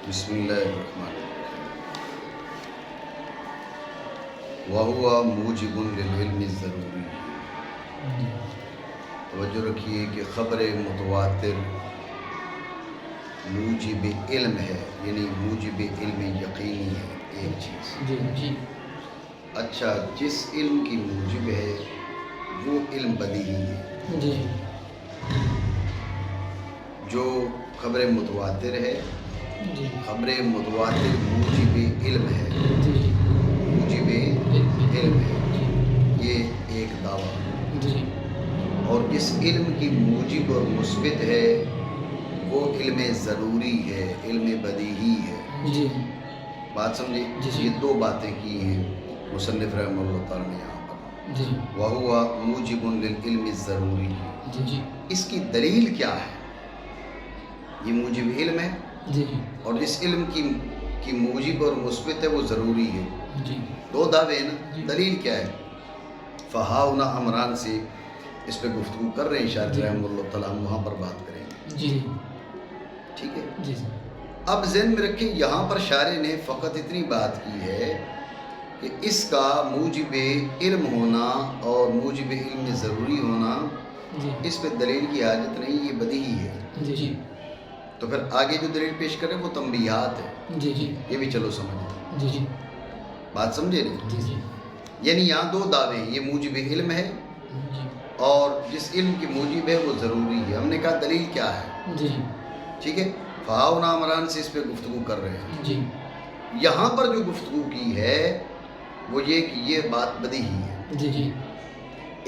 بسم اللہ الرحمن الرحیم وَهُوَ مُوجِبٌ لِلْعِلْمِ الضَّرُورِيِّ۔ توجہ رکھیے کہ خبر متواتر موجب علم ہے، یعنی موجب علم یقینی ہے ایک چیز۔ جی اچھا، جس علم کی موجب ہے وہ علم بدیہی ہے۔ جی جو خبر متواتر ہے، جی خبر متواتر موجب علم ہے، جی موجب علم ہے، جی یہ ایک دعویٰ۔ جی اور جس علم کی موجب اور مثبت ہے وہ علم ضروری ہے، علم بدیہی ہے۔ جی بات سمجھے؟ جی۔ یہ دو باتیں کی ہیں مصنف رحمہ اللہ تعالیٰ نے یہاں پر۔ جی وَهُوَ مُوجِبٌ لِلْعِلْمِ الضَّرُورِيِّ۔ جی اس کی دلیل کیا ہے؟ یہ موجب علم ہے جی اور جس علم کی موجب اور مثبت ہے وہ ضروری ہے۔ جی دو دعوے ہیں نا، جی۔ دلیل کیا ہے؟ فہاؤنا عمران سے اس پہ گفتگو کر رہے ہیں شارح رحمہ اللہ تعالیٰ، ہم وہاں پر بات کریں گے، جی ٹھیک ہے؟ جی اب ذہن میں رکھیں، یہاں پر شارح نے فقط اتنی بات کی ہے کہ اس کا موجب علم ہونا اور موجب علم ضروری ہونا، جی اس پہ دلیل کی حاجت نہیں، یہ بدیہی ہے۔ جی جی تو پھر آگے جو دلیل پیش کرے وہ تنبیہات ہے، جی جی یہ بھی چلو سمجھیں۔ جی جی بات سمجھے نہیں؟ جی جی یعنی یہاں دو دعوے ہیں، یہ موجب علم ہے جی اور جس علم کی موجب ہے وہ ضروری ہے۔ ہم نے کہا دلیل کیا ہے، جی ٹھیک ہے؟ فہاؤنا عمران سے اس پہ گفتگو کر رہے ہیں۔ جی یہاں پر جو گفتگو کی ہے وہ یہ کہ یہ بات بدیہی ہے، جی جی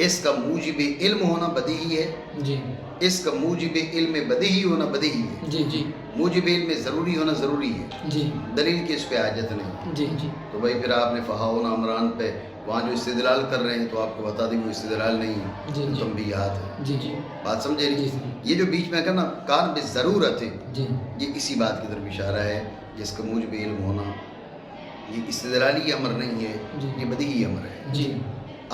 اس کا موجب علم ہونا بدیہی ہے، جی اس کا موجب علم بدیہی ہونا بدیہی ہے، جی جی موجب علم ضروری ہونا ضروری ہے، جی دلیل کی اس پہ حاجت نہیں۔ جی جی تو بھائی پھر آپ نے فہاؤنا عمران پہ وہاں جو استدلال کر رہے ہیں تو آپ کو بتا دیں وہ استدلال نہیں ہے، جی جی تنبیہات ہے۔ جی جی بات سمجھے جی نہیں؟ یہ جو بیچ میں کہنا کان بضرورت ہے، جی یہ اسی بات کی طرف اشارہ ہے، جس کا موجب علم ہونا یہ استدلالی امر نہیں ہے، یہ بدیہی امر ہے۔ جی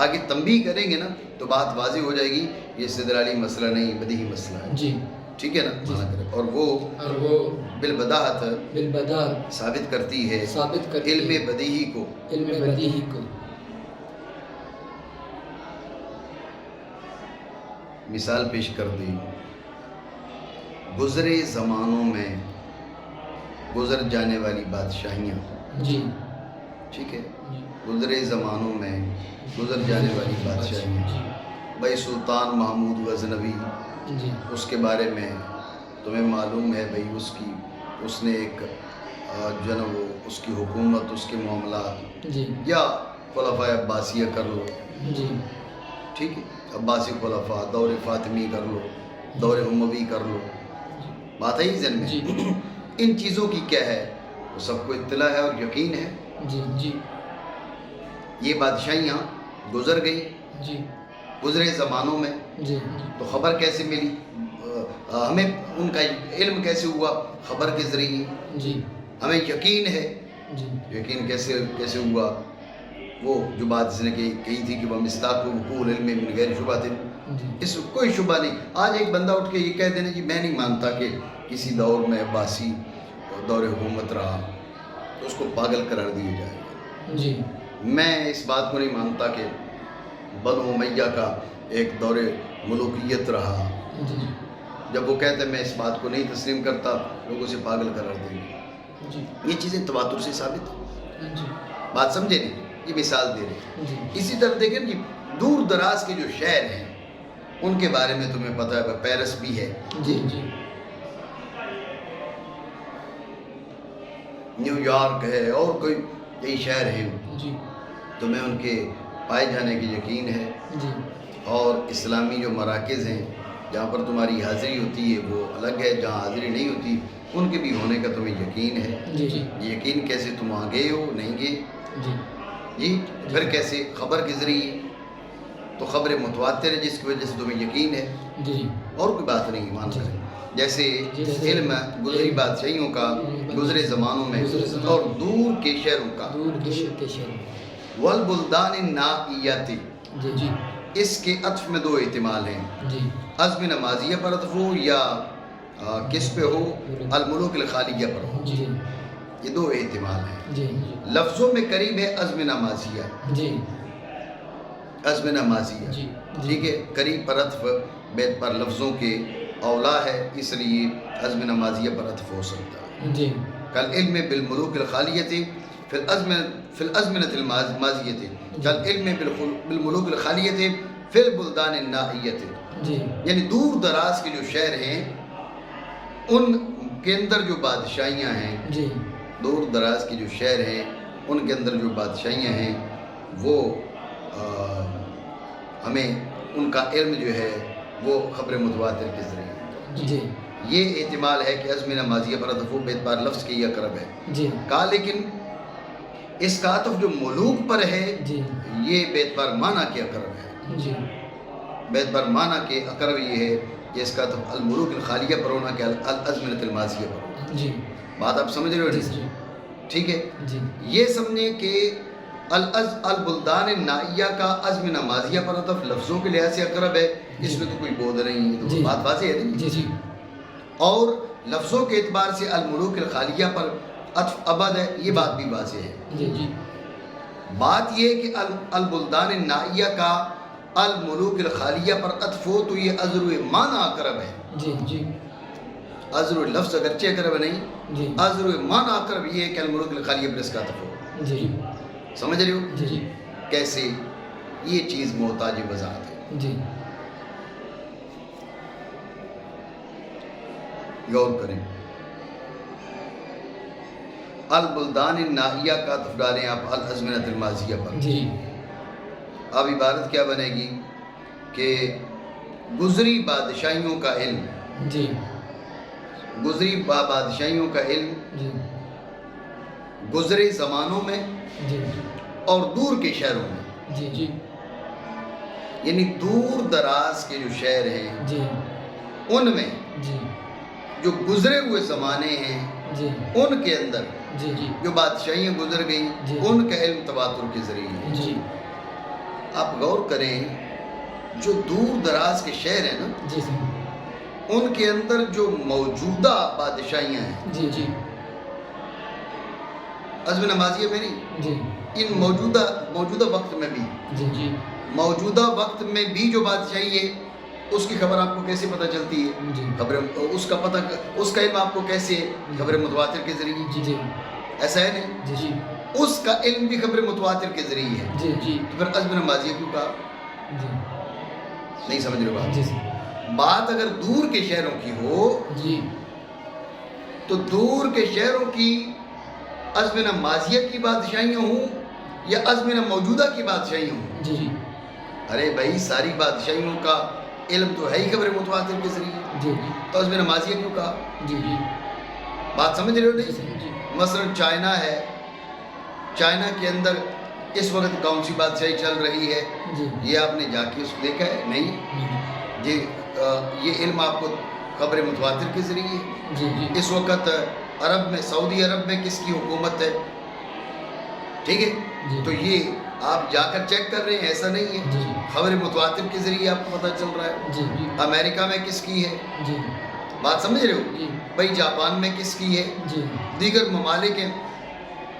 آگے تنبیہ کریں گے نا تو بات واضح ہو جائے گی، یہ استدلالی مسئلہ نہیں، بدیہی مسئلہ ہے، جی ٹھیک ہے نا؟ مانا کرے اور وہ بالبداہت بالبداہت ثابت کرتی ہے ثابت کرتی علم ہے بدیہی کو۔ علم بدیہی کو۔ مثال پیش کر دی، گزرے زمانوں میں گزر جانے والی بادشاہیاں، جی ٹھیک ہے؟ جی گزرے زمانوں میں گزر جانے والی بادشاہیاں، بھائی سلطان محمود غزنوی، جی اس کے بارے میں تمہیں معلوم ہے بھئی اس نے ایک جو ہے نا وہ اس کی حکومت، اس کے معاملات، جی یا خلفائے عباسیہ کر لو، جی ٹھیک ہے؟ عباسی خلفاء، دور فاطمی کر لو، دور اموی کر لو، بات ہے ہی ذہن میں؟ جی ان چیزوں کی کیا ہے، وہ سب کو اطلاع ہے اور یقین ہے۔ جی جی یہ بادشاہیاں گزر گئی جی گزرے زمانوں میں، جی تو خبر کیسے ملی؟ ہمیں ان کا علم کیسے ہوا؟ خبر کے ذریعے۔ جی ہمیں یقین ہے، جی یقین کیسے ہوا؟ وہ جو بات اس نے کہی تھی کہ وہ مصداق وقوع العلم من غیر شبہ تھی، اس کوئی شبہ نہیں۔ آج ایک بندہ اٹھ کے یہ کہہ دینا جی میں نہیں مانتا کہ کسی دور میں عباسی دور حکومت رہا، تو اس کو پاگل قرار دیا جائے گا۔ جی میں اس بات کو نہیں مانتا کہ بنو امیہ کا ایک دور ملوکیت رہا، جی جب وہ کہتے ہیں میں اس بات کو نہیں تسلیم کرتا، لوگوں سے پاگل قرار دیں گے۔ جی یہ چیزیں تواتر سے ثابت ہیں، جی بات سمجھے نہیں؟ یہ مثال دے رہے ہیں۔ جی اسی طرح دیکھیں جی دور دراز کے جو شہر ہیں ان کے بارے میں تمہیں پتہ ہے، پیرس بھی ہے، جی جی نیو یارک ہے، اور کوئی کئی شہر ہیں، جی تمہیں ان کے پائے جانے کی یقین ہے، جی اور اسلامی جو مراکز ہیں جہاں پر تمہاری حاضری ہوتی ہے وہ الگ ہے، جہاں حاضری نہیں ہوتی ان کے بھی ہونے کا تمہیں یقین ہے۔ جی جی یہ یقین کیسے؟ تم وہاں گئے ہو نہیں گئے؟ جی جی پھر کیسے؟ خبر کے ذریعے، تو خبر متواتر ہے جس کی وجہ سے تمہیں یقین ہے، جی اور کوئی بات نہیں مان کریں۔ جیسے جیسے علم گزری بادشاہیوں کا، گزرے زمانوں میں، اور دور کے شہروں کا، دور کے شہر۔ والبلدان النائیاتی، جی جی اس کے عطف میں دو احتمال ہیں، جی عزم نمازیہ پر عطف ہو یا کس پہ ہو؟ الملوک الخالیہ پر ہو۔ جی یہ دو احتمال ہیں۔ جی لفظوں میں قریب ہے ازمنہ ماضیہ، جی ازمنہ ماضیہ، جی ٹھیک ہے، قریب پر عطف بیت پر لفظوں کے اولا ہے، اس لیے ازمنہ ماضیہ پر عطف ہو سکتا ہے۔ جی کالعلم بالملوک الخالیۃ فی الازمنۃ الماضیۃ، کالعلم بالملوک الخالیۃ فی البلدان النائیۃ، جی یعنی دور دراز کے جو شہر ہیں ان کے اندر جو بادشاہیاں ہیں، جی دور دراز کے جو شہر ہیں ان کے اندر جو بادشاہیاں ہیں وہ ہمیں ان کا علم جو ہے وہ خبر متواتر کے ذریعے، جی یہ احتمال ہے کہ ازمنہ ماضیہ پر عطف ہو، بیت بار لفظ کے یہ اقرب ہے۔ جی کہا لیکن اس کا عطف جو ملوک پر ہے جی یہ بیت بار معنی کے اقرب ہے، جی بیت بار معنی کے اقرب یہ ہے کہ اس کا عطف الملوک الخالیہ پر ہونا کہ الازمنۃ الماضیہ پر ہونا۔ جی بات آپ سمجھ رہے ہو؟ جی ٹھیک ہے، جی یہ سمجھیں کہ البلدان النائیہ کا ازمنہ ماضیہ پر عطف لفظوں کے لحاظ سے اقرب ہے، اس میں تو کوئی بود نہیں ہے، تو بات واضح ہے نہیں؟ جی جی اور لفظوں کے اعتبار سے الملوک الخالیہ پر عطف ابد ہے، یہ بات بھی واضح ہے۔ جی جی بات یہ ہے کہ البلدان النائیہ کا الملوک الخالیہ پر عطف ہو تو یہ ازر معنی اقرب ہے، جی جی ازر لفظ اگرچہ اقرب نہیں، جی ازر معنی اقرب یہ ہے کہ الملوک الخالیہ پر اس کا عطف ہو۔ جی سمجھ رہے ہو؟ جی جی کیسے؟ یہ چیز محتاج وضاحت ہے، جی غور کریں۔ البلدان النائیہ کا عطف ڈالیں آپ الازمنۃ الماضیہ پر، جی اب عبارت کیا بنے گی کہ گزری بادشاہیوں کا علم، جی گزری بادشاہیوں کا علم جی گزرے زمانوں میں جی اور دور کے شہروں میں، جی جی یعنی دور دراز کے جو شہر ہیں جی ان میں جی جو گزرے ہوئے زمانے ہیں جی ان کے اندر جی جی جو بادشاہیاں گزر گئیں جی ان کا علم تواتر کے ذریعے ہے۔ جی آپ غور کریں جو دور دراز کے شہر ہیں نا جی ان کے اندر جو موجودہ بادشاہیاں ہیں جی جی ازمنہ ماضیہ میں نہیں، جی ان موجودہ وقت میں بھی، جی جی موجودہ وقت میں بھی جو بادشاہی ہے اس کی خبر آپ کو کیسے پتہ چلتی ہے؟ جی خبر اس کا علم آپ کو کیسے؟ خبر متواتر کے ذریعے۔ جی جی ایسا ہے نہیں؟ جی جی اس کا علم بھی خبر متواتر کے ذریعے ہے، جی جی تو پھر ازمنہ ماضیہ کیوں کہا؟ جی نہیں سمجھ رہے بات؟ جی بات اگر دور کے شہروں کی ہو جی تو دور کے شہروں کی ازمنہ ماضیہ کی بادشاہیاں ہوں یا ازمنہ موجودہ کی بادشاہیاں ہوں، جی جی ارے بھائی ساری بادشاہیوں کا علم تو ہے ہی خبر متواتر کے ذریعے، جی تو ازمنہ ماضیہ کیوں کہا؟ جی جی بات سمجھ رہے ہو نہیں؟ جی مثلا چائنا ہے، چائنا کے اندر اس وقت کون سی بادشاہی چل رہی ہے جی یہ آپ نے جا کے اس کو دیکھا ہے؟ نہیں، یہ علم آپ کو خبر متواتر کے ذریعے ہے۔ جی جی اس وقت عرب میں، سعودی عرب میں کس کی حکومت ہے، ٹھیک ہے، جی تو یہ آپ جا کر چیک کر رہے ہیں، ایسا نہیں ہے، جی خبر متواتر کے ذریعے آپ کو پتہ چل رہا ہے۔ جی جی امریکہ میں کس کی ہے، جی بات سمجھ رہے ہو؟ جی بھائی جاپان میں کس کی ہے، جی دیگر ممالک ہیں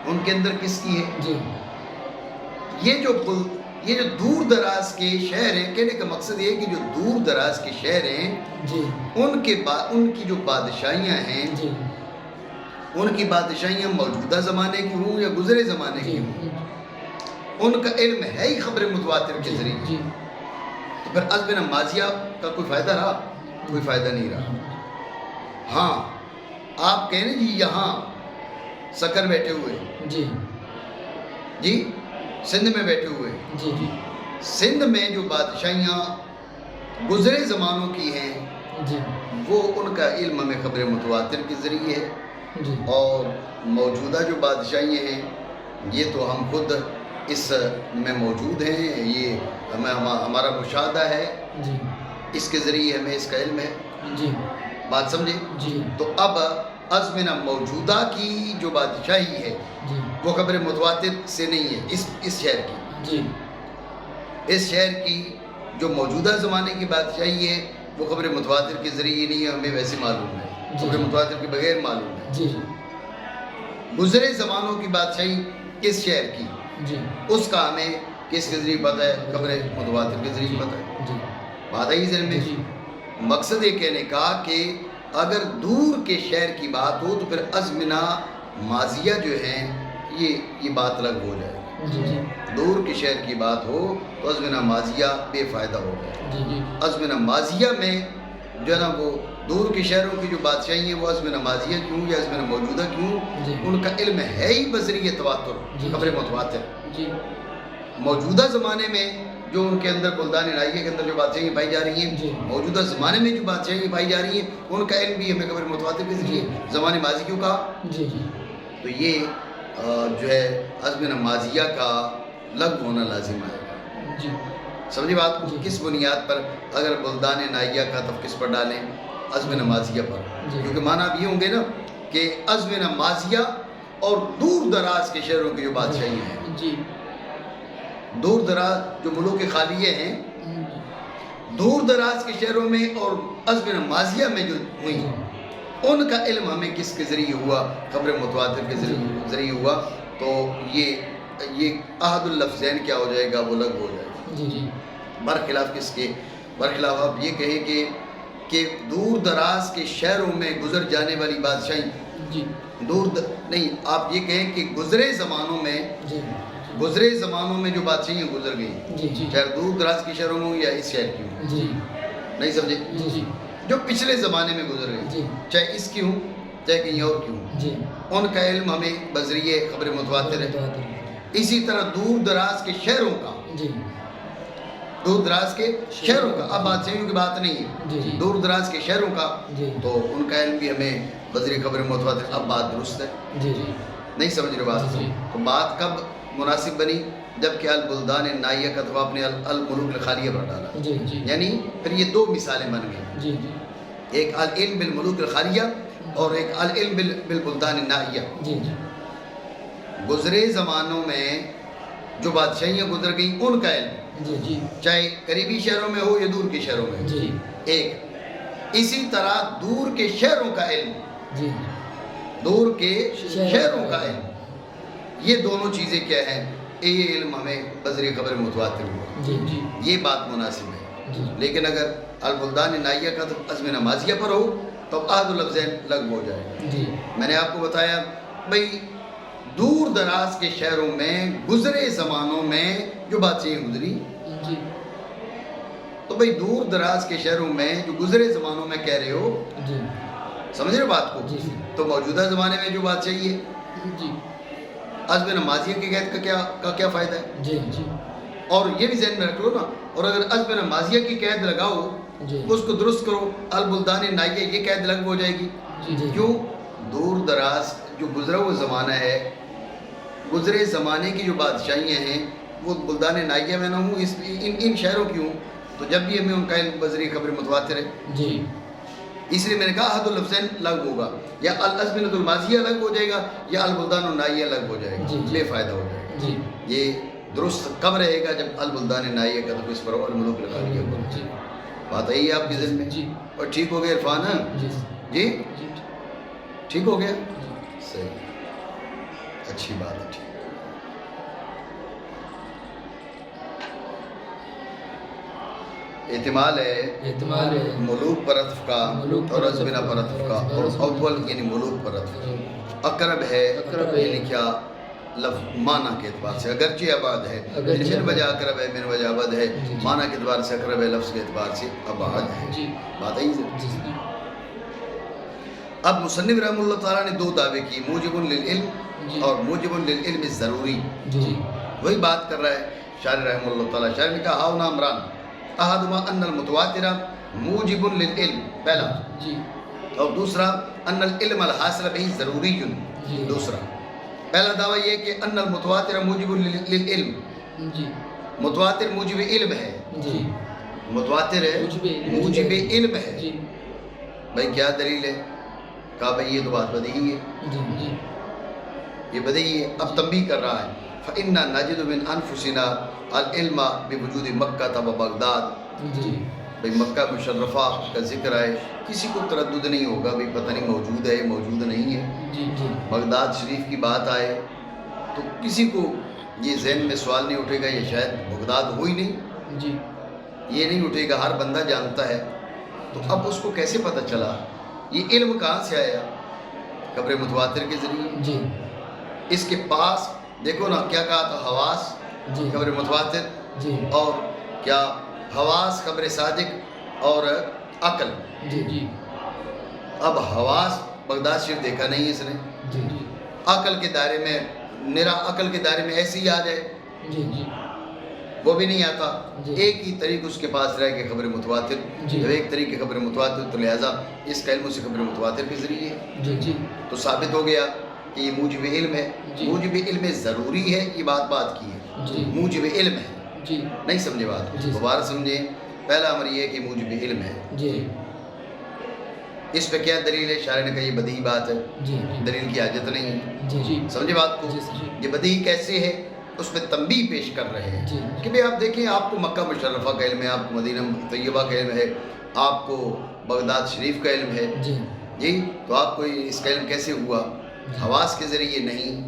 ان کے اندر کس کی ہے۔ جی یہ جو دور دراز کے شہر ہیں، کہنے کا مقصد یہ ہے کہ جو دور دراز کے شہر ہیں جی ان کی جو بادشاہیاں ہیں جی ان کی بادشاہیاں موجودہ زمانے کی ہوں یا گزرے زمانے کی ہوں، ان کا علم ہے ہی خبر متواتر کے ذریعے، جی تو پھر ازمنہ ماضیہ کا کوئی فائدہ رہا؟ کوئی فائدہ نہیں رہا۔ ہاں آپ کہنے جی یہاں سکر بیٹھے ہوئے، جی جی سندھ میں بیٹھے ہوئے، جی جی سندھ میں جو بادشاہیاں گزرے زمانوں کی ہیں جی وہ ان کا علم ہمیں خبر متواتر کے ذریعے ہے، جی اور موجودہ جو بادشاہیاں ہیں یہ تو ہم خود اس میں موجود ہیں، یہ ہمارا مشاہدہ ہے، جی اس کے ذریعے ہمیں اس کا علم ہے۔ جی بات سمجھے؟ جی تو اب ازمنہ موجودہ کی جو بادشاہی ہے جی وہ خبر متواتر سے نہیں ہے، اس شہر کی، جی اس شہر کی جو موجودہ زمانے کی بادشاہی ہے وہ خبر متواتر کے ذریعے نہیں ہے، ہمیں ویسے معلوم ہے۔ خبر متواتر کے بغیر معلوم ہے. جی جی گزرے زمانوں کی بادشاہی کس شہر کی جی اس کا ہمیں کس کے ذریعے پتہ ہے؟ خبر متواتر کے ذریعے پتہ ہے. جی بات آئی ذہن میں. جی مقصد یہ کہنے کا کہ اگر دور کے شہر کی بات ہو تو پھر ازمنہ ماضیہ جو ہیں یہ بات الگ ہو جائے گی. جی جی دور کے شہر کی بات ہو تو ازمنہ ماضیہ بے فائدہ ہو جائے. جی جی ازمنہ ماضیہ میں جو ہے نا وہ دور کے شہروں کی جو بادشاہی ہیں وہ ازمنہ ماضیہ کیوں یا ازمنہ موجودہ کیوں جی. ان کا علم ہے ہی بذریعہ تواتر جی. خبر متواتر. جی موجودہ زمانے میں جو ان کے اندر بلدان نائیہ کے اندر جو بادشاہیاں پائی جا رہی ہیں جی. موجودہ زمانے میں جو بادشاہیاں پائی جا رہی ہیں ان کا علم بھی ہمیں خبر متواتر کے ذریعے زمانے ماضی کیوں کہا. جی جی تو یہ جو ہے ازمنہ ماضیہ کا لغو ہونا لازم آئے گا. جی سمجھے بات کو؟ جی. کس بنیاد پر اگر بلدان نائیہ کا تف کس پر ڈالیں؟ ازمنہ ماضیہ پر. جی. کیونکہ معنی اب یہ ہوں گے نا کہ ازمنہ ماضیہ اور دور دراز کے شہروں کی جو بادشاہی ہیں جی دور دراز جو ملوک خالیہ ہیں دور دراز کے شہروں میں اور ازمنہ ماضیہ میں جو ہوئی ان کا علم ہمیں کس کے ذریعے ہوا؟ خبر متواتر کے ذریعے ہوا. تو یہ احد اللفظین کیا ہو جائے گا؟ وہ لغو ہو جائے گا. جی جی برخلاف کس کے؟ برخلاف آپ یہ کہیں کہ دور دراز کے شہروں میں گزر جانے والی بادشاہی جی نہیں آپ یہ کہیں کہ گزرے زمانوں میں جی گزرے زمانوں میں جو بادشاہیاں گزر گئیں جی جی چاہے دور دراز کے شہروں میں ہوں یا اس شہر کی ہوں جی نہیں سمجھے جی جی جو پچھلے زمانے میں گزر گئی جی چاہے اس کی ہوں چاہے کہیں اور کی ہوں جی ان کا علم ہمیں بذریعہ خبر متواتر ہے. اسی طرح دور دراز کے شہروں کا جی دور دراز کے شہروں کا اب بادشاہیوں کی بات نہیں جی ہے دور دراز کے شہروں کا جی تو ان کا علم بھی ہمیں بذریعہ خبر متواتر. اب بات درست ہے جی جی نہیں سمجھ رہے بات جی. تو بات کب مناسب بنی جبکہ البلدان نائیہ کا دفعہ اپنے الملوک الخالیہ پر ڈالا. جی جی یعنی پھر یہ دو مثالیں بن گئی جی جی ایک العلم بالملوک الخالیہ اور ایک العلم بالبلدان نائیہ. جی جی گزرے زمانوں میں جو بادشاہیاں گزر گئیں ان کا علم جی جی چاہے قریبی شہروں میں ہو یا دور کے شہروں میں ہو جی ایک اسی طرح دور کے شہروں کا علم جی دور کے شہروں کا علم یہ دونوں چیزیں کیا ہیں یہ علم ہمیں بذریعہ خبر متواتر ہوا جی جی یہ بات مناسب ہے. جی لیکن اگر البلدان نائیہ کا تو ازمنہ ماضیہ پر ہو تو احد اللفظین لغو ہو جائے گا. جی میں نے آپ کو بتایا بھئی دور دراز کے شہروں میں گزرے زمانوں میں جو بادشاہیاں گزری جی تو بھئی دور دراز کے شہروں میں جو گزرے زمانوں میں کہہ رہے ہو جی سمجھ رہے بات کو جی تو موجودہ زمانے میں جو بادشاہی ہے جی ازمنہ ماضیہ کی قید کا کیا فائدہ ہے؟ جی جی اور یہ بھی ذہن میں رکھ لو نا اور اگر ازمنہ ماضیہ کی قید لگاؤ جی اس کو درست کرو البلدان نائیہ یہ قید لغو ہو جائے گی. جی جی کیوں؟ دور دراز جو گزرا ہوا زمانہ ہے گزرے زمانے کی جو بادشاہیاں ہیں وہ بلدان نائیہ میں نہ ہوں ان شہروں کی ہوں تو جب بھی ہمیں ان کا علم بذریعہ خبر متواتر ہے. جی اس لیے میں نے کہا احد اللفظین لغو ہوگا یا الازمنۃ الماضیہ لغو ہو جائے گا یا البلدان النائیہ لغو ہو جائے گا. جی. بے فائدہ ہو جائے گا. جی یہ درست کب رہے گا جب البلدان نائیہ کا تو اس پر الملوک الخالیہ ہوگا. جی بات آئی ہے آپ کے ذہن میں جی اور ٹھیک ہو گیا عرفان؟ ہاں جی جی جی ٹھیک ہو گیا صحیح اچھی بات ہے. ٹھیک احتمال ہے احتمال ہے ملوک پر عطف کا ملوک اور پر ازمنہ پر عطف کا اور اول یعنی ملوک پر عطف اقرب ہے اقرب ہے. یعنی کیا لفظ معنی کے اعتبار سے اگرچہ آباد ہے اگرچہ من وجہ اقرب ہے من وجہ ابد ہے جی. معنی کے اعتبار سے اقرب ہے لفظ کے اعتبار سے ابعد ہے. جی بات آئی جی اب مصنف رحمہ اللہ تعالیٰ نے دو دعوے کی موجب للعلم جی. اور موجب للعلم ضروری. جی وہی بات کر رہا ہے شاعر رحمہ اللہ تعالیٰ. شاعر نے کہا ہاؤ عمران احدما ان المتواتر موجب للعلم پہلا جی اور دوسرا ان العلم الحاصل به ضروری جی. دوسرا. پہلا دعویٰ یہ کہ ان المتواتر موجب للعلم جی متواتر موجب علم ہے. جی متواتر ہے موجب علم ہے. جی بھائی کیا دلیل ہے؟ کہا بھائی یہ تو بات بدیہی ہے جی جی یہ بدیہی ہے. اب تنبیہ کر رہا ہے فإنا نجد من انفسنا العلم بوجود مکہ و بغداد. جی بھئی مکہ مشرفہ کا ذکر ہے کسی کو تردد نہیں ہوگا بھی پتہ نہیں موجود ہے موجود نہیں ہے. جی جی بغداد شریف کی بات آئے تو کسی کو یہ ذہن میں سوال نہیں اٹھے گا یہ شاید بغداد ہو ہی نہیں, جی یہ نہیں اٹھے گا, ہر بندہ جانتا ہے. تو اب اس کو کیسے پتہ چلا؟ یہ علم کہاں سے آیا؟ خبر متواتر کے ذریعے. جی اس کے پاس دیکھو نا کیا کہا تھا, حواس جی خبر متواتر, جی اور کیا حواس خبر صادق اور عقل. جی جی اب حواس بغداد شریف دیکھا نہیں اس نے, جی جی عقل کے دائرے میں میرا عقل کے دائرے میں ایسے ہی آ جائے جی جی وہ بھی نہیں آتا. جی. ایک ہی طریق اس کے پاس رہ کے خبر متواتر. جی. جب ایک طریقے خبر متواتر تو لہٰذا اس کا علم اسی خبر متواتر کے ذریعے ہے. جی جی تو ثابت ہو گیا کہ یہ موجب علم ہے. جی. موجب علم ضروری ہے, یہ بات کی ہے. جی. موجب علم ہے, جی نہیں سمجھے بات کو, جی. دوبارہ سمجھیں. پہلا امر یہ ہے کہ موجب علم ہے. جی اس پہ کیا دلیل ہے؟ شاعر نے کہا یہ بدیہی بات ہے, جی دلیل کی حاجت نہیں ہے. جی جی سمجھے بات کو؟ جی سر. یہ بدیہی کیسے ہے اس پہ تنبیہ پیش کر رہے ہیں جی. کہ بھئی آپ دیکھیں, آپ کو مکہ مشرفہ کا علم ہے, آپ کو مدینہ طیبہ کا علم ہے, آپ کو بغداد شریف کا علم ہے. جی جی تو آپ کو اس کا علم کیسے ہوا؟ حواس کے ذریعے نہیں,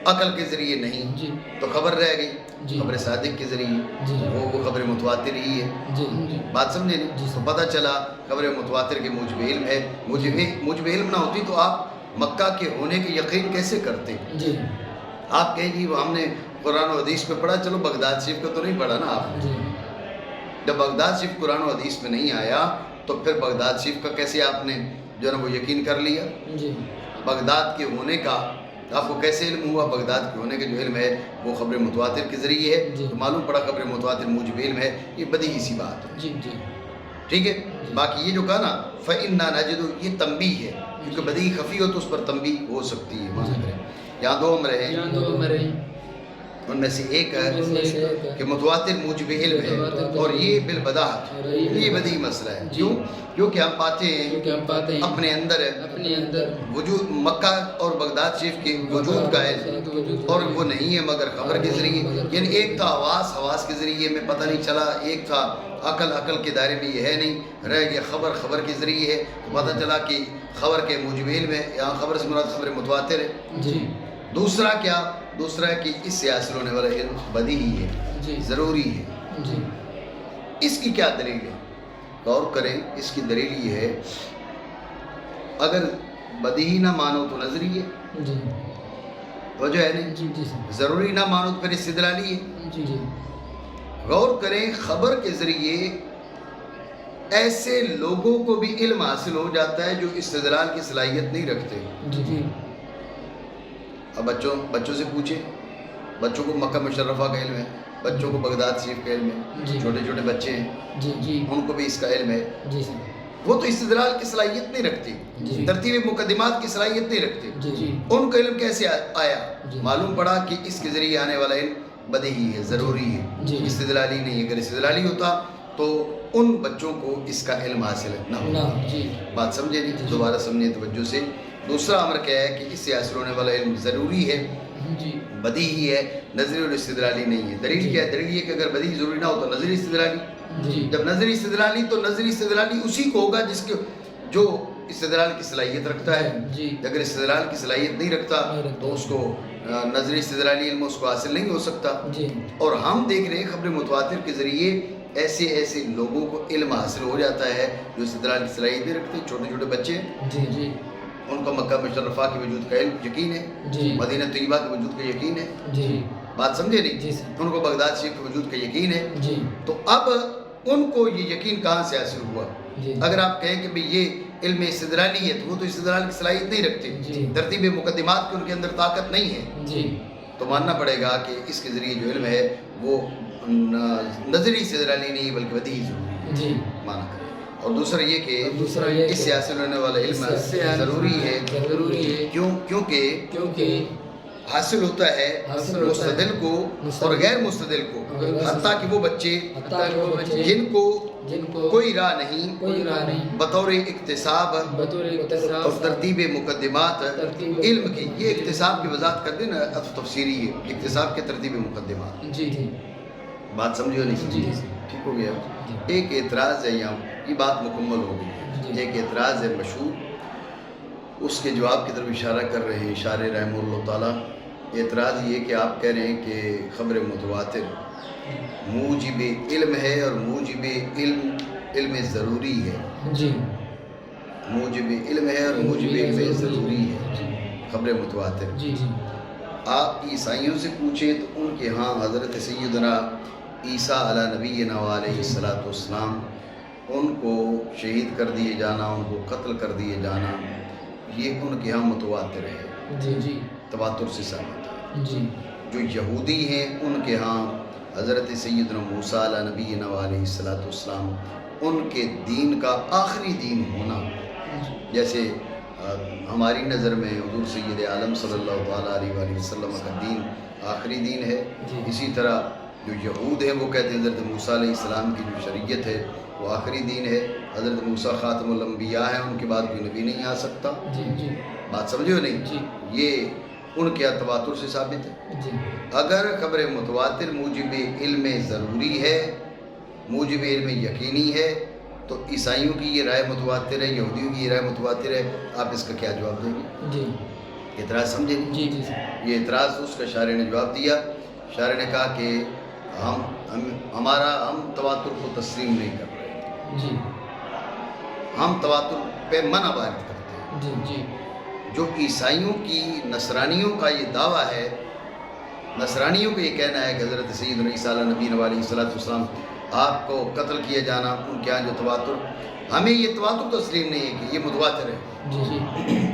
عقل کے ذریعے نہیں, جی تو خبر رہ گئی جی. خبر صادق کے ذریعے. جی. وہ خبر متواتر ہی ہے. جی جی بات سمجھے نہیں؟ جی. تو پتہ چلا خبر متواتر کے موجب علم ہے. موجب علم نہ ہوتی تو آپ مکہ کے ہونے کے یقین کیسے کرتے؟ جی آپ کہیں جی ہم نے قرآن و حدیث پہ پڑھا, چلو بغداد شریف کا تو نہیں پڑھا نا آپ. جی جب بغداد شریف قرآن و حدیث میں نہیں آیا تو پھر بغداد شریف کا کیسے آپ نے جو ہے نا وہ یقین کر لیا؟ جی بغداد کے ہونے کا آپ کو کیسے علم ہوا؟ بغداد کے ہونے کا جو علم ہے وہ خبر متواتر کے ذریعے ہے. جی. تو معلوم پڑا خبر متواتر موجب علم ہے. یہ بدیہی سی بات ہے. جی جی ٹھیک ہے. باقی یہ جو کہا نا فَإِنَّا نَجِدُ, یہ تنبیہ ہے, کیونکہ بدیہی خفی ہو تو اس پر تنبیہ ہو سکتی ہے. معنی کریں یہاں دو امر ہیں, یہاں دو امر ہیں, ان میں سے ایک ہے کہ متواتر موجب علم ہے اور یہ بالبداہت, یہ بدیہی مسئلہ ہے. کیوں؟ کیونکہ ہم پاتے ہیں اپنے اندر وجود مکہ اور بغداد شریف کے وجود کا علم, اور وہ نہیں ہے مگر خبر کے ذریعے. یعنی ایک تھا حواس کے ذریعے میں پتہ نہیں چلا, ایک تھا عقل کے دائرے میں یہ ہے نہیں, رہ گیا خبر کے ذریعے ہے. تو پتہ چلا کہ خبر کے موجب علم ہے, یہاں خبر سے مراد خبر متواتر ہے. جی. دوسرا کیا؟ دوسرا ہے کہ اس سے حاصل ہونے والا علم بدیہی ہے, ضروری ہے. جی اس کی کیا دلیل ہے؟ غور کریں. اس کی دلیل یہ ہے, اگر بدیہی نہ مانو تو نظری ہے, جی وجہ ہے نہیں. جی جی ضروری نہ مانو تو پھر استدلالی ہے. جی جی غور کریں, خبر کے ذریعے ایسے لوگوں کو بھی علم حاصل ہو جاتا ہے جو استدلال کی صلاحیت نہیں رکھتے. جی جی اب بچوں سے پوچھیں, بچوں کو مکہ مشرفہ کا علم ہے, بچوں کو بغداد شریف کا علم ہے, جی. چھوٹے چھوٹے بچے ہیں, جی جی ان کو بھی اس کا علم ہے. جی سر. وہ تو استدلال کی صلاحیت نہیں رکھتے, جی. ترتیب مقدمات کی صلاحیت نہیں رکھتے. جی جی ان کا علم کیسے آیا؟ جی. معلوم پڑا کہ اس کے ذریعے آنے والا علم بدیہی ہے, ضروری ہے, جی. استدلالی نہیں ہے. اگر استدلالی ہوتا تو ان بچوں کو اس کا علم حاصل نہ ہوتا. جی بات سمجھے نہیں؟ جی. دوبارہ سمجھے توجہ سے. دوسرا امر کیا ہے کہ اس سے حاصل ہونے والا علم ضروری ہے, جی بدیہی ہے, نظری اور استدلالی نہیں ہے. دلیل کیا ہے؟ دلیل یہ کہ اگر بدیہی ضروری نہ ہو تو نظری استدلالی. جی جب نظری استدلالی تو نظری استدلالی اسی کو ہوگا جس کے جو استدلال کی صلاحیت رکھتا ہے. جی. اگر استدلال کی صلاحیت نہیں رکھتا تو اس کو نظری استدلالی علم اس کو حاصل نہیں ہو سکتا. جی اور ہم دیکھ رہے ہیں خبر متواتر کے ذریعے ایسے لوگوں کو علم حاصل ہو جاتا ہے جو استدلال کی صلاحیت نہیں رکھتے. چھوٹے چھوٹے بچے ہیں, جی جی ان کو مکہ مشرفہ کے وجود کا علم یقین ہے, جی. مدینہ طیبہ کے وجود کا یقین ہے. جی بات سمجھے نہیں؟ جی سر. ان کو بغداد شریف کے وجود کا یقین ہے. جی تو اب ان کو یہ یقین کہاں سے حاصل ہوا؟ جی اگر آپ کہیں کہ بھئی یہ علم استدلالی ہے تو وہ تو استدلال کی صلاحیت نہیں رکھتے, جی. ترتیب مقدمات کی ان کے اندر طاقت نہیں ہے. جی تو ماننا پڑے گا کہ اس کے ذریعے جو علم ہے وہ نظری استدلالی نہیں بلکہ بدیہی ضروری ہے. جی مانا کرے. اور دوسرا یہ کہ دوسرا یہ اس سے حاصل ہونے والا علم ضروری ہے. کیونکہ حاصل ہوتا ہے مستدل کو اور غیر مستدل کو, حتیٰ کہ وہ بچے جن کو کوئی راہ نہیں بطور اکتساب اور ترتیب مقدمات علم کی. یہ اکتساب کی وضاحت کر دینا, تفسیری ہے اکتساب کے ترتیب مقدمات. جی جی بات سمجھو نہیں؟ جی ٹھیک ہو گیا. ایک اعتراض ہے یہاں یہ بات مکمل ہو گئی. ایک اعتراض ہے مشہور، اس کے جواب کی طرف اشارہ کر رہے ہیں شارح رحمہ اللہ تعالیٰ. اعتراض یہ کہ آپ کہہ رہے ہیں کہ خبر متواتر موجب علم ہے اور موجب علم ضروری ہے. جی موجب علم ہے اور موجب علم ضروری ہے خبر متواتر. جی جی آپ عیسائیوں سے پوچھیں تو ان کے ہاں حضرت سیدنا عیسیٰ علیہ نبینا علیہ الصلوۃ والسلام، ان کو شہید کر دیے جانا، ان کو قتل کر دیے جانا، یہ ان کے ہاں متواتر ہے، جی جی تواتر سے ثابت ہے. جی جو یہودی ہیں ان کے ہاں حضرت سیدنا موسیٰ علیہ نبینا علیہ الصلوۃ والسلام، ان کے دین کا آخری دین ہونا، جیسے ہماری نظر میں حضور سید عالم صلی اللہ تعالیٰ علیہ وآلہ وسلم کا دین آخری دین ہے، اسی طرح جو یہود ہیں وہ کہتے ہیں حضرت موسیٰ علیہ السلام کی جو شریعت ہے وہ آخری دین ہے، حضرت موسیٰ خاتم الانبیاء ہیں، ان کے بعد کوئی نبی نہیں آ سکتا. جی جی بات سمجھے ہو نہیں؟ جی یہ ان کے تواتر سے ثابت ہے. جی اگر خبر متواتر موجب علم ضروری ہے، موجب علم یقینی ہے، تو عیسائیوں کی یہ رائے متواتر ہے، یہودیوں کی یہ رائے متواتر ہے، آپ اس کا کیا جواب دیں گے؟ جی اعتراض سمجھے نہیں؟ جی جی سر. یہ اعتراض اس کا شارح نے جواب دیا. شارح نے کہا کہ ہم تواتر کو تسلیم نہیں کر رہے، جی ہم تواتر پہ منع وارد کرتے ہیں. جی جی جو عیسائیوں کی نصرانیوں کا یہ دعویٰ ہے، نصرانیوں کو یہ کہنا ہے کہ حضرت سیدنا عیسیٰ علیہ نبی علیہ الصلوۃ والسلام آپ کو قتل کیا جانا، ان کے یہاں جو تواتر، ہمیں یہ تواتر تسلیم نہیں ہے کہ یہ متواتر ہے. جی جی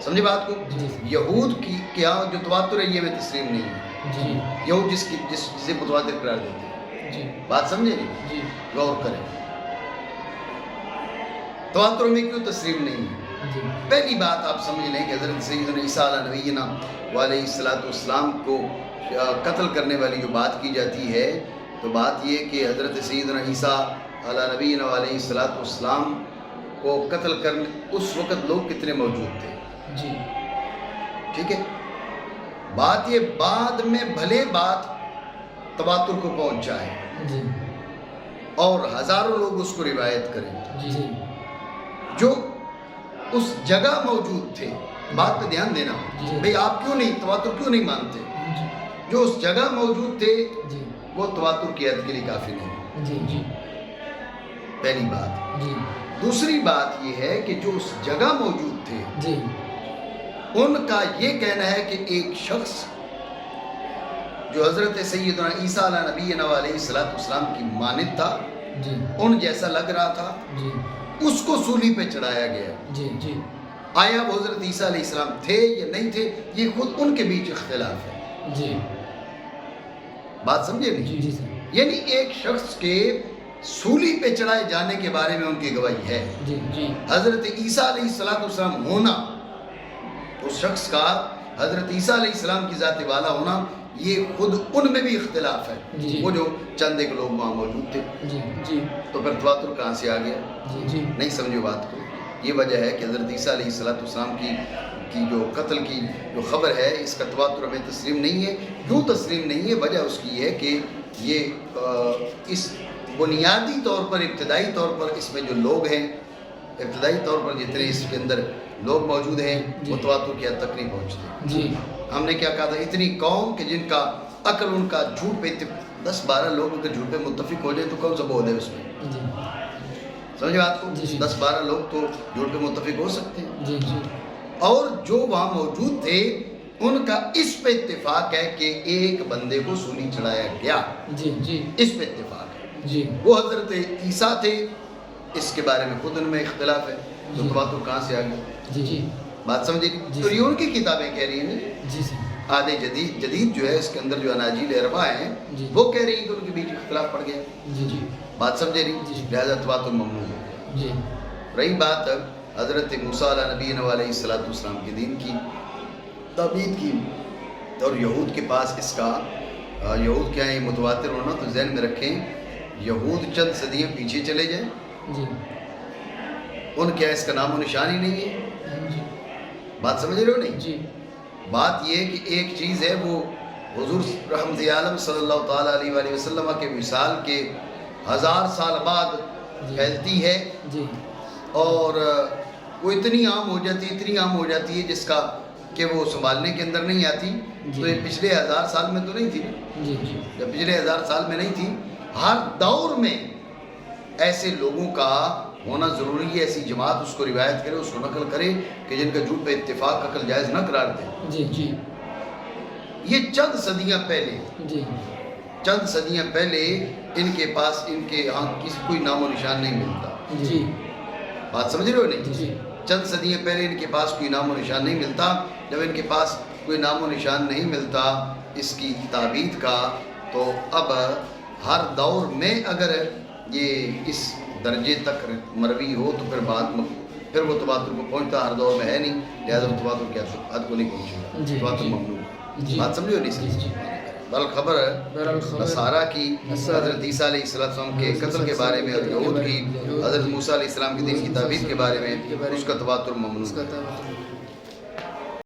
سمجھے بات کو؟ جی یہود کی کیا جو تواتر ہے یہ ہمیں تسلیم نہیں ہے. جی یہود جسے متواتر قرار دیتے ہیں. جی بات سمجھے نہیں؟ جی غور کریں، تواتر ہمیں کیوں تسلیم نہیں ہے؟ جی پہلی بات آپ سمجھ لیں کہ حضرت سیدنا عیسیٰ علیہ نبینا علیہ الصلوۃ والسلام کو قتل کرنے والی جو بات کی جاتی ہے، تو بات یہ کہ حضرت سیدنا عیسیٰ علیہ نبینا علیہ الصلوۃ والسلام کو قتل کرنے اس وقت لوگ کتنے موجود تھے. جی ٹھیک ہے، بات یہ بعد میں بھلے بات تواتر کو پہنچا ہے جی اور ہزاروں لوگ اس کو روایت کریں، جی جی جو اس جگہ موجود تھے. بات پہ دھیان دینا بھئی، آپ کیوں نہیں تواتر کیوں نہیں مانتے؟ جو اس جگہ موجود تھے جی وہ تواتر کی حد کے لیے کافی نہیں. جی جی پہلی بات. جی دوسری بات یہ ہے کہ جو اس جگہ موجود تھے جی ان کا یہ کہنا ہے کہ ایک شخص جو حضرت سیدنا عیسیٰ علیہ نبینا علیہ الصلوۃ والسلام کی مانند تھا، جی ان جیسا لگ رہا تھا، جی اس کو سولی پہ چڑھایا گیا. جی جی آیا وہ حضرت عیسیٰ علیہ السلام تھے یا نہیں تھے، یہ خود ان کے بیچ اختلاف ہے. جی بات سمجھے نہیں؟ جی جی سر. یعنی ایک شخص کے سولی پہ چڑھائے جانے کے بارے میں ان کی گواہی ہے. جی جی حضرت عیسیٰ علیہ الصلوۃ والسلام ہونا، اس شخص کا حضرت عیسیٰ علیہ السلام کی ذات والا ہونا، یہ خود ان میں بھی اختلاف ہے. جی. وہ جو چند ایک لوگ وہاں موجود تھے، جی جی تو پھر تواتر کہاں سے آ گیا؟ جی جی نہیں سمجھو بات کو. یہ وجہ ہے کہ حضرت عیسیٰ علیہ الصلوۃ والسلام کی جو قتل کی جو خبر ہے، اس کا تواتر ہمیں تسلیم نہیں ہے. کیوں تسلیم نہیں ہے؟ وجہ اس کی یہ ہے کہ یہ اس بنیادی طور پر، ابتدائی طور پر اس میں جو لوگ ہیں، ابتدائی طور پر جتنے اس کے اندر لوگ موجود ہیں وہ تواتر کی حد تک نہیں پہنچتے. جی ہم نے کیا کہا تھا؟ اتنی قوم کہ جن کا عقل ان کا جھوٹ پہ 10-12 لوگ اگر جھوٹ پہ متفق ہو جائیں تو کون سا بول ہے اس میں؟ جی سمجھے بات کو؟ جی. 10-12 لوگ تو جھوٹ پہ متفق ہو سکتے ہیں. جی جی اور جو وہاں موجود تھے ان کا اس پہ اتفاق ہے کہ ایک بندے کو سولی چڑھایا گیا. جی جی اس پہ اتفاق ہے. جی وہ حضرت عیسیٰ تھے، اس کے بارے میں خود ان میں اختلاف ہے. تو تواتر کہاں سے آ گیا؟ جی جی بات سمجھے؟ جی. تو یہ ان کی کتابیں کہہ رہی ہیں. جی سر. آدھے جدید جو ہے اس کے اندر جو اناجیل اربع ہیں جی. وہ کہہ رہی ہیں کہ ان کے بیچ اختلاف پڑ گیا. جی جی بات سمجھے جی. نہیں؟ لہذا تواتر ممنوع ہو گیا. جی رہی بات حضرت موسیٰ علیہ نبینا علیہ الصلوۃ والسلام کے دین کی تابعید کی، اور یہود کے پاس اس کا یہود کیا ہے متواتر ہونا، تو ذہن میں رکھیں یہود چند صدیاں پیچھے چلے جائیں، جی ان کیا اس کا نام و نشان ہی نہیں ہے. جی بات سمجھ رہے ہو نہیں؟ جی بات یہ کہ ایک چیز ہے وہ حضور رحمت عالم صلی اللہ تعالیٰ علیہ وآلہ وسلم کے وصال کے 1000 سال بعد پھیلتی ہے جی اور وہ اتنی عام ہو جاتی ہے جس کا کہ وہ سنبھالنے کے اندر نہیں آتی. تو یہ پچھلے 1000 سال میں تو نہیں تھی. جی جی جب پچھلے 1000 سال میں نہیں تھی. ہر دور میں ایسے لوگوں کا ہونا ضروری ہے, ایسی جماعت اس کو روایت کرے, اس کو نقل کرے کہ جن کا جھوٹ پہ اتفاق عقل جائز نہ قرار دے. جی جی یہ چند صدیاں پہلے ان کے پاس ان کے ہاں کسی کوئی نام و نشان نہیں ملتا. جی بات سمجھ رہے ہو نہیں؟ جی چند صدیاں پہلے ان کے پاس کوئی نام و نشان نہیں ملتا. جب ان کے پاس کوئی نام و نشان نہیں ملتا اس کی تعبید کا, تو اب ہر دور میں اگر یہ اس درجے تک مروی ہو تو پھر وہ تواتر کو پہنچتا ہر دور میں ہے نہیں, لہذا وہ تواتر کی حد کو نہیں پہنچے گا. تواتر ممنوع. بات سمجھو نہیں سمجھ؟ بالخبر نصارہ کی حضرت عیسیٰ علیہ السلام کے قتل کے بارے میں اور یہود کی حضرت موسیٰ علیہ السلام کے دین کی تعبیر کے بارے میں اس کا تواتر ممنوع ہے.